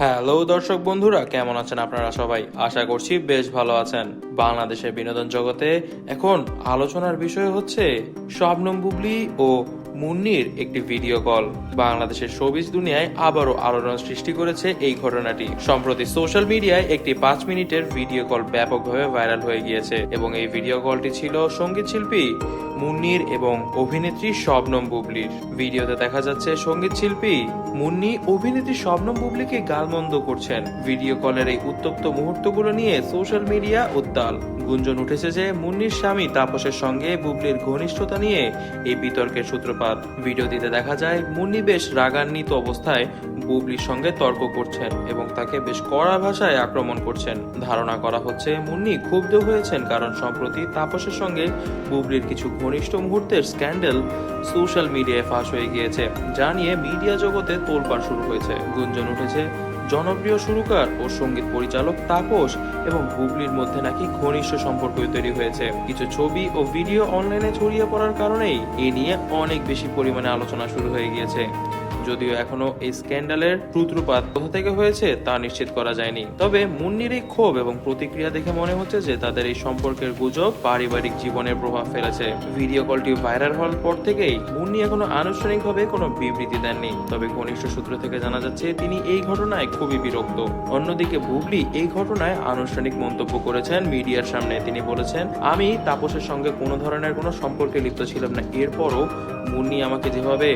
Hello দর্শক বন্ধুরা, কেমন আছেন আপনারা সবাই? আশা করছি বেশ ভালো আছেন। বাংলাদেশের বিনোদন জগতে এখন আলোচনার বিষয় হচ্ছে শবনম বুবলী ও মুন্নির একটি ভিডিও কল। বাংলাদেশের শোবিজ দুনিয়ায় আবারও আলোড়ন সৃষ্টি করেছে এই ঘটনাটি। সম্প্রতি সোশ্যাল মিডিয়ায় একটি 5 মিনিটের ভিডিও কল ব্যাপকভাবে ভাইরাল হয়ে গিয়েছে এবং এই ভিডিও কলটি ছিল সঙ্গীত শিল্পী মুন্নির এবং অভিনেত্রী শবনম বুবলীর। ভিডিওতে দেখা যাচ্ছে সঙ্গীত শিল্পী মুন্নি অভিনেত্রী শবনম বুবলীকে গালমন্দ করছেন। ভিডিও কলের এই উত্তপ্ত মুহূর্তগুলো নিয়ে সোশ্যাল মিডিয়া উত্তাল। গুঞ্জন উঠেছে যে মুন্নির স্বামী তাপসের সঙ্গে বুবলীর ঘনিষ্ঠতা নিয়ে এই বিতর্কের সূত্রপাত। ভিডিওটিতে দেখা যায় মুন্নি বেশ রাগান্বিত অবস্থায় বুবলির সঙ্গে তর্ক করছেন এবং তাকে বেশ কড়া ভাষায় আক্রমণ করছেন। ধারণা করা হচ্ছে মুন্নি ক্ষুব্ধ হয়েছেন কারণ সম্প্রতি তাপসের সঙ্গে বুবলির কিছু ঘনিষ্ঠ মুহূর্তের স্ক্যান্ডাল সোশ্যাল মিডিয়ায় ফাঁস হয়ে গিয়েছে, যা নিয়ে মিডিয়া জগতে তোলপাড় শুরু হয়েছে। গুঞ্জন উঠেছে জনপ্রিয় সুরকার ও সঙ্গীত পরিচালক তাপস এবং বুবলির মধ্যে নাকি ঘনিষ্ঠ সম্পর্ক তৈরি হয়েছে। কিছু ছবি ও ভিডিও অনলাইনে ছড়িয়ে পড়ার কারণেই এ নিয়ে অনেক বেশি পরিমাণে আলোচনা শুরু হয়ে গিয়েছে। যদিও এখনো এই স্ক্যান্ডালের সূত্রপাত কোথা থেকে হয়েছে তা নিশ্চিত করা যায়নি। তবে মুন্নির এই ক্ষোভ এবং প্রতিক্রিয়া দেখে মনে হচ্ছে যে তাদের এই সম্পর্কের গুজব পারিবারিক জীবনের প্রভাব ফেলেছে। ভিডিও কলটি ভাইরাল হওয়ার পর থেকেই মুন্নি এখনো আনুষ্ঠানিকভাবে কোনো বিবৃতি দেননি, তবে ঘনিষ্ঠ সূত্র থেকে জানা যাচ্ছে তিনি এই ঘটনায় খুবই বিরক্ত। অন্যদিকে বুবলি এই ঘটনায় আনুষ্ঠানিক মন্তব্য করেছেন মিডিয়ার সামনে। তিনি বলেছেন, আমি তাপসের সঙ্গে কোনো ধরনের কোনো সম্পর্কে লিপ্ত ছিলাম না। এরপরও মুন্নি আমাকে যেভাবে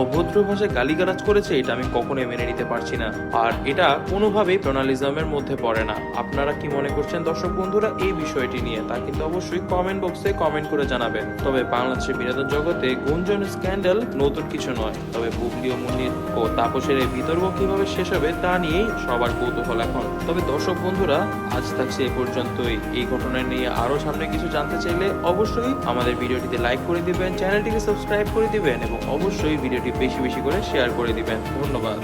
অভদ্র ভাষায় গালিগালাজ করেছে, এটা আমি কখনোই মেনে নিতে পারছি না, আর এটা কোনোভাবেই জর্নালিজমের মধ্যে পড়ে না। আপনারা কি মনে করছেন দর্শক বন্ধুরা এই বিষয়টি নিয়ে, তা কিন্তু অবশ্যই কমেন্ট বক্সে কমেন্ট করে জানাবেন। তবে বাংলাদেশের বিনোদন জগতে গুঞ্জন স্ক্যান্ডাল নতুন কিছু নয়, তবে বুবলি ও মুন্নির ও তাপসের এই বিতর্ক কিভাবে শেষ হবে তা নিয়েই সবার কৌতূহল এখন। তবে দর্শক বন্ধুরা, আজ থাকছে এ পর্যন্তই। এই ঘটনা নিয়ে আরো সামনে কিছু জানতে চাইলে অবশ্যই আমাদের ভিডিওটিতে লাইক করে দিবেন, চ্যানেলটিকে সাবস্ক্রাইব করে দিবেন এবং অবশ্যই ভিডিওটি বেশি বেশি করে শেয়ার করে দিবেন। ধন্যবাদ।